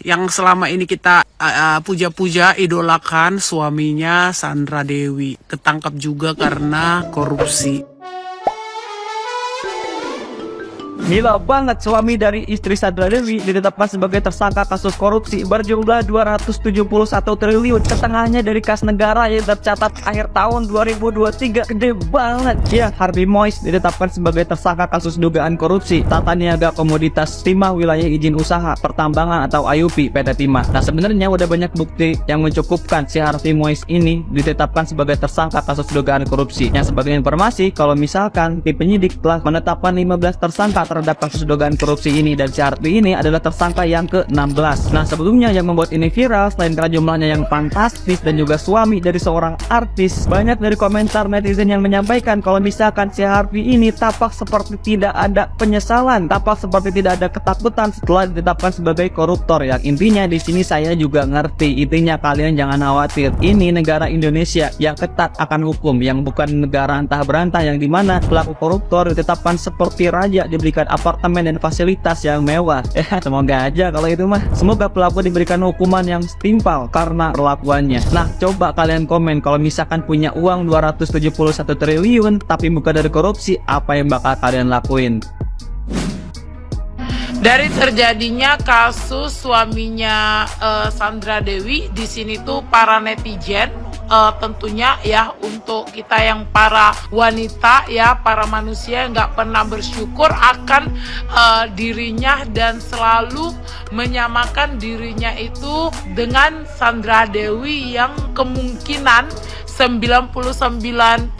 yang selama ini kita puja-puja, idolakan, suaminya Sandra Dewi ketangkap juga karena korupsi. Gila banget, suami dari istri Sandra Dewi ditetapkan sebagai tersangka kasus korupsi berjumlah 271 triliun. Setengahnya dari kas negara yang tercatat akhir tahun 2023. Gede banget. Ya, Harvey Moise ditetapkan sebagai tersangka kasus dugaan korupsi tata niaga komoditas timah wilayah izin usaha pertambangan atau IUP PT Timah. Nah, sebenarnya udah banyak bukti yang mencukupkan si Harvey Moise ini ditetapkan sebagai tersangka kasus dugaan korupsi. Yang sebagai informasi, kalau misalkan tim penyidik telah menetapkan 15 tersangka terhadap kasus dugaan korupsi ini, dan si Harvey ini adalah tersangka yang ke-16. Nah, sebelumnya yang membuat ini viral selain karena jumlahnya yang fantastis dan juga suami dari seorang artis, banyak dari komentar netizen yang menyampaikan kalau misalkan si Harvey ini tampak seperti tidak ada penyesalan, tampak seperti tidak ada ketakutan setelah ditetapkan sebagai koruptor. Yang intinya di sini saya juga ngerti, intinya kalian jangan khawatir. Ini negara Indonesia yang ketat akan hukum, yang bukan negara antah berantah yang dimana pelaku koruptor ditetapkan seperti raja, diberikan apartemen dan fasilitas yang mewah. Semoga aja kalau itu mah. Semoga pelaku diberikan hukuman yang setimpal karena perlakuannya. Nah, coba kalian komen kalau misalkan punya uang 271 triliun tapi bukan dari korupsi, apa yang bakal kalian lakuin? Dari terjadinya kasus suaminya Sandra Dewi, di sini tuh para netizen tentunya ya, untuk kita yang para wanita ya, para manusia yang nggak pernah bersyukur akan dirinya dan selalu menyamakan dirinya itu dengan Sandra Dewi yang kemungkinan 99%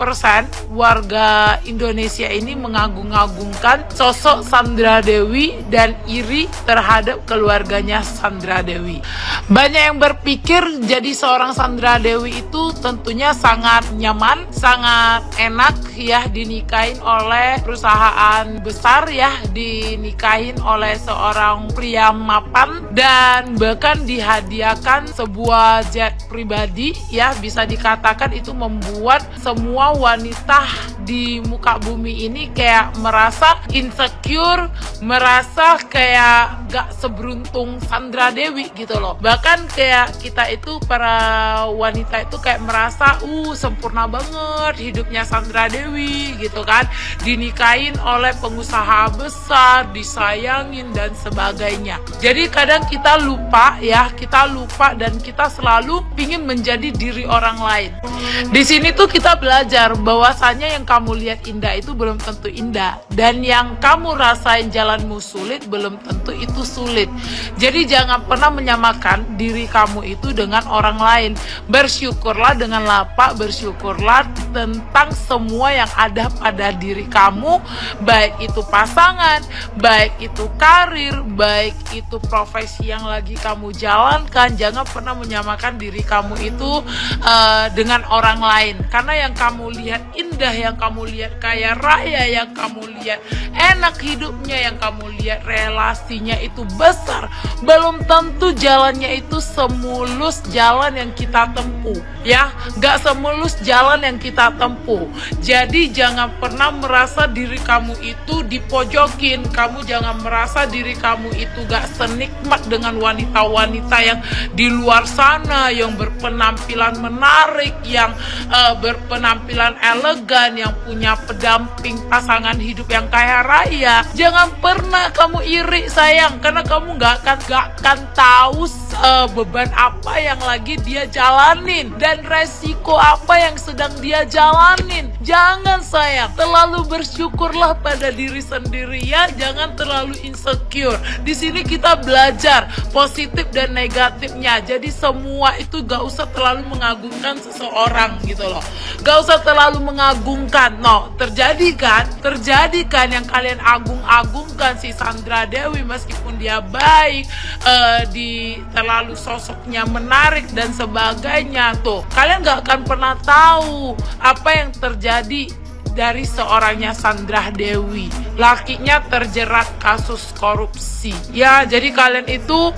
warga Indonesia ini mengagung-agungkan sosok Sandra Dewi dan iri terhadap keluarganya Sandra Dewi. Banyak yang berpikir jadi seorang Sandra Dewi itu tentunya sangat nyaman, sangat enak ya, dinikahin oleh perusahaan besar ya, dinikahin oleh seorang pria mapan, dan bahkan dihadiahkan sebuah jet pribadi ya. Bisa dikatakan itu membuat semua wanita di muka bumi ini kayak merasa insecure, merasa kayak gak seberuntung Sandra Dewi gitu loh. Bahkan kayak kita itu para wanita itu kayak merasa sempurna banget hidupnya Sandra Dewi gitu kan, dinikahin oleh pengusaha besar, disayangin dan sebagainya. Jadi kadang kita lupa ya, dan kita selalu ingin menjadi diri orang lain. Di sini tuh kita belajar bahwasanya yang kamu lihat indah itu belum tentu indah, dan yang kamu rasain jalanmu sulit belum tentu itu sulit. Jadi jangan pernah menyamakan diri kamu itu dengan orang lain. Bersyukurlah dengan lapang, bersyukurlah tentang semua yang ada pada diri kamu, baik itu pasangan, baik itu karir, baik itu profesi yang lagi kamu jalankan. Jangan pernah menyamakan diri kamu itu dengan orang lain, karena yang kamu lihat indah, yang kamu lihat kaya raya, yang kamu lihat enak hidupnya, yang kamu lihat relasinya itu besar, belum tentu jalannya itu semulus jalan yang kita tempuh ya, gak semulus jalan yang kita tempuh. Jadi jangan pernah merasa diri kamu itu dipojokin, kamu jangan merasa diri kamu itu gak senikmat dengan wanita-wanita yang di luar sana, yang berpenampilan menarik, yang berpenampilan elegan, yang punya pendamping pasangan hidup yang kaya raya. Jangan pernah kamu iri sayang, karena kamu gak akan tahu beban apa yang lagi dia jalanin dan resiko apa yang sedang dia jalanin. Jangan sayang, terlalu bersyukurlah pada diri sendiri ya, jangan terlalu insecure. Di sini kita belajar positif dan negatifnya. Jadi semua itu gak usah terlalu mengagungkan seseorang gitu loh. Gak usah terlalu mengagungkan. No, terjadi kan yang kalian agung-agungkan si Sandra Dewi, meskipun dia baik, terlalu sosoknya menarik dan sebagainya tuh. Kalian gak akan pernah tahu apa yang terjadi dari seorangnya Sandra Dewi. Lakinya terjerat kasus korupsi. Ya, jadi kalian itu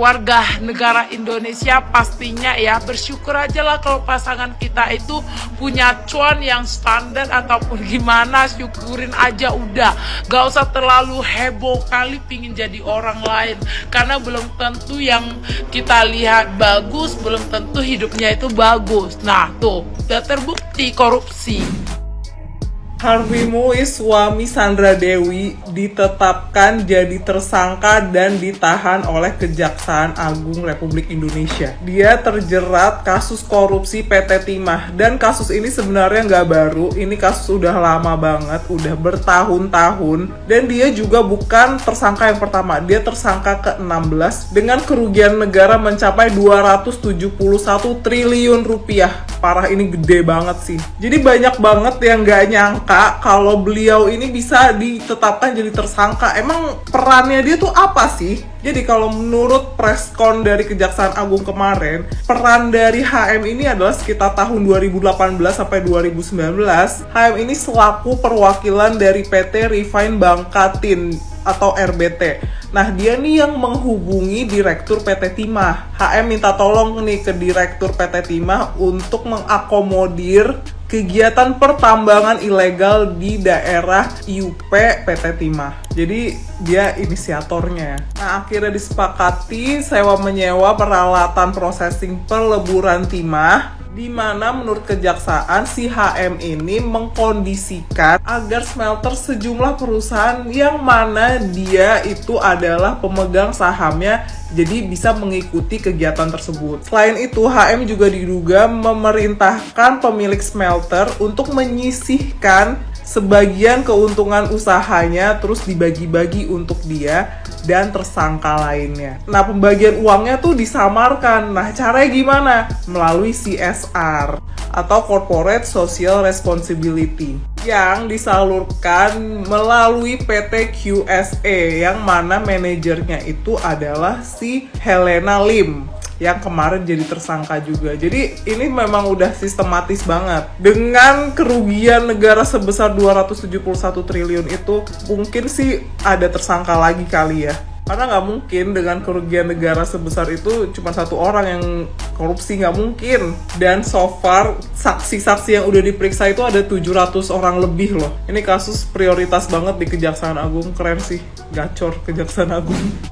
warga negara Indonesia pastinya ya bersyukur aja lah kalau pasangan kita itu punya cuan yang standar ataupun gimana, syukurin aja udah. Gak usah terlalu heboh kali pingin jadi orang lain, karena belum tentu yang kita lihat bagus, belum tentu hidupnya itu bagus. Nah tuh, udah terbukti korupsi. Harvey Muiz, suami Sandra Dewi, ditetapkan jadi tersangka dan ditahan oleh Kejaksaan Agung Republik Indonesia. Dia terjerat kasus korupsi PT Timah, dan kasus ini sebenarnya nggak baru. Ini kasus udah lama banget, udah bertahun-tahun, dan dia juga bukan tersangka yang pertama. Dia tersangka ke-16 dengan kerugian negara mencapai 271 triliun rupiah. Parah, ini gede banget sih. Jadi banyak banget yang nggak nyangka kalau beliau ini bisa ditetapkan jadi tersangka. Emang perannya dia tuh apa sih? Jadi kalau menurut preskon dari Kejaksaan Agung kemarin, peran dari HM ini adalah sekitar tahun 2018 sampai 2019. HM ini selaku perwakilan dari PT Refine Bangkatin atau RBT. Nah, dia nih yang menghubungi Direktur PT Timah. HM minta tolong nih ke Direktur PT Timah untuk mengakomodir kegiatan pertambangan ilegal di daerah IUP PT Timah. Jadi dia inisiatornya. Nah, akhirnya disepakati sewa menyewa peralatan processing peleburan timah, di mana menurut kejaksaan si HM ini mengkondisikan agar smelter sejumlah perusahaan yang mana dia itu adalah pemegang sahamnya, jadi bisa mengikuti kegiatan tersebut. Selain itu, HM juga diduga memerintahkan pemilik smelter untuk menyisihkan sebagian keuntungan usahanya terus dibagi-bagi untuk dia dan tersangka lainnya. Nah, pembagian uangnya tuh disamarkan. Nah, caranya gimana? Melalui CSR atau Corporate Social Responsibility yang disalurkan melalui PT QSE, yang mana manajernya itu adalah si Helena Lim yang kemarin jadi tersangka juga. Jadi ini memang udah sistematis banget. Dengan kerugian negara sebesar 271 triliun itu, mungkin sih ada tersangka lagi kali ya. Karena nggak mungkin dengan kerugian negara sebesar itu cuma satu orang yang korupsi, nggak mungkin. Dan so far, saksi-saksi yang udah diperiksa itu ada 700 orang lebih loh. Ini kasus prioritas banget di Kejaksaan Agung. Keren sih, gacor Kejaksaan Agung.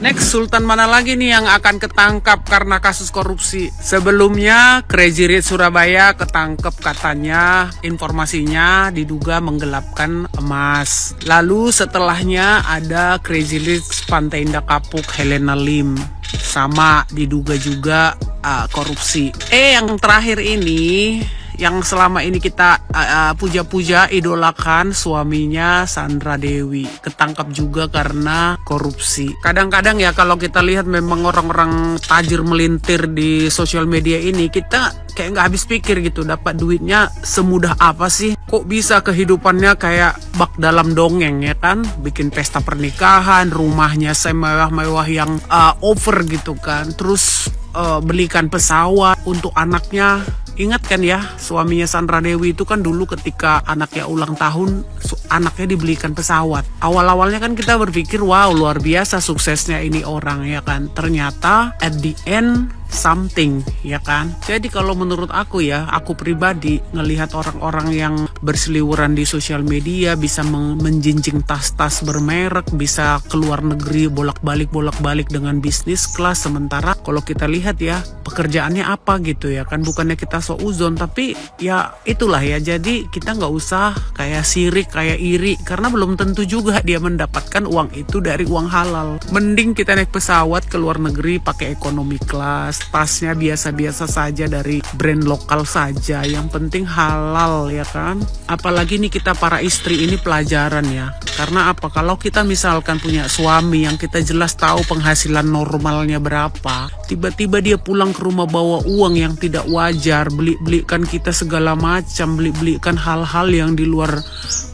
Next, Sultan mana lagi nih yang akan ketangkap karena kasus korupsi? Sebelumnya, Crazy Rich Surabaya ketangkep katanya informasinya diduga menggelapkan emas. Lalu setelahnya ada Crazy Rich Pantai Indah Kapuk Helena Lim. Sama diduga juga korupsi. Yang terakhir ini, yang selama ini kita puja-puja, idolakan, suaminya Sandra Dewi ketangkap juga karena korupsi. Kadang-kadang ya kalau kita lihat memang orang-orang tajir melintir di sosial media ini, kita kayak nggak habis pikir gitu, dapat duitnya semudah apa sih? Kok bisa kehidupannya kayak bak dalam dongeng ya kan? Bikin pesta pernikahan, rumahnya semewah-mewah yang over gitu kan. Terus belikan pesawat untuk anaknya. Ingat kan ya, suaminya Sandra Dewi itu kan dulu ketika anaknya ulang tahun, anaknya dibelikan pesawat. Awal-awalnya kan kita berpikir, wow luar biasa suksesnya ini orang ya kan. Ternyata at the end something ya kan. Jadi kalau menurut aku ya, aku pribadi ngelihat orang-orang yang berseliweran di sosial media bisa menjinjing tas-tas bermerek, bisa keluar negeri bolak-balik dengan bisnis kelas, sementara kalau kita lihat ya pekerjaannya apa gitu ya kan. Bukannya kita seuzon, tapi ya itulah ya. Jadi kita nggak usah kayak sirik, kayak iri, karena belum tentu juga dia mendapatkan uang itu dari uang halal. Mending kita naik pesawat ke luar negeri pakai ekonomi kelas, tasnya biasa-biasa saja dari brand lokal saja, yang penting halal ya kan. Apalagi nih kita para istri ini pelajaran ya. Karena apa? Kalau kita misalkan punya suami yang kita jelas tahu penghasilan normalnya berapa, tiba-tiba dia pulang ke rumah bawa uang yang tidak wajar, belikan kita segala macam, belikan hal-hal yang di luar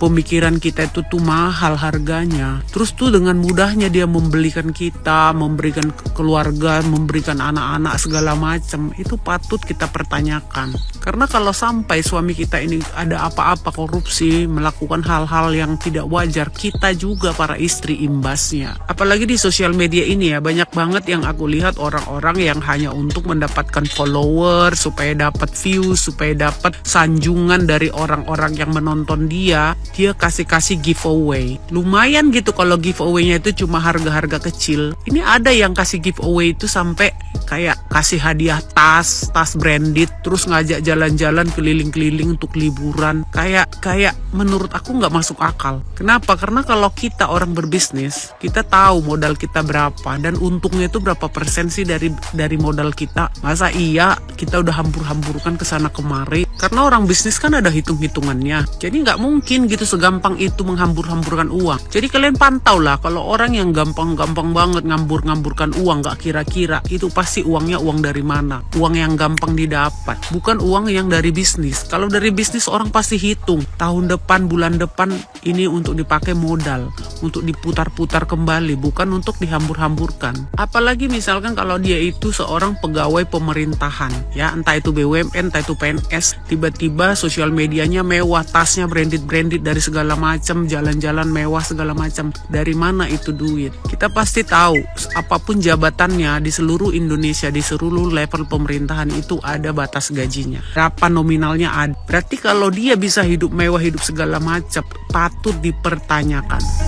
pemikiran kita itu tuh mahal harganya. Terus tuh dengan mudahnya dia membelikan kita, memberikan keluarga, memberikan anak-anak segala macam, itu patut kita pertanyakan. Karena kalau sampai suami kita ini ada apa-apa korupsi, melakukan hal-hal yang tidak wajar, kita juga para istri imbasnya. Apalagi di sosial media ini ya, banyak banget yang aku lihat orang-orang yang hanya untuk mendapatkan follower, supaya dapat views, supaya dapat sanjungan dari orang-orang yang menonton dia kasih giveaway. Lumayan gitu kalau giveaway-nya itu cuma harga-harga kecil. Ini ada yang kasih giveaway itu sampai kayak kasih hadiah tas branded, terus ngajak jalan-jalan keliling-keliling untuk liburan. Kayak menurut aku nggak masuk akal. Kenapa? Karena kalau kita orang berbisnis, kita tahu modal kita berapa dan untungnya itu berapa persen sih dari modal kita. Masa iya kita udah hampur-hampurkan ke sana kemari? Karena orang bisnis kan ada hitung-hitungannya. Jadi nggak mungkin gitu segampang itu menghambur-hamburkan uang. Jadi kalian pantau lah, kalau orang yang gampang-gampang banget ngambur-ngamburkan uang, nggak kira-kira, itu pasti uangnya uang dari mana? Uang yang gampang didapat, bukan uang yang dari bisnis. Kalau dari bisnis orang pasti hitung, tahun depan, bulan depan ini untuk dipakai modal, untuk diputar-putar kembali, bukan untuk dihambur-hamburkan. Apalagi misalkan kalau dia itu seorang pegawai pemerintahan, ya entah itu BUMN, entah itu PNS, tiba-tiba sosial medianya mewah, tasnya branded dari segala macam, jalan-jalan mewah segala macam. Dari mana itu duit? Kita pasti tahu, apapun jabatannya di seluruh Indonesia, di seluruh level pemerintahan itu ada batas gajinya. Berapa nominalnya ada. Berarti kalau dia bisa hidup mewah, hidup segala macam, patut dipertanyakan.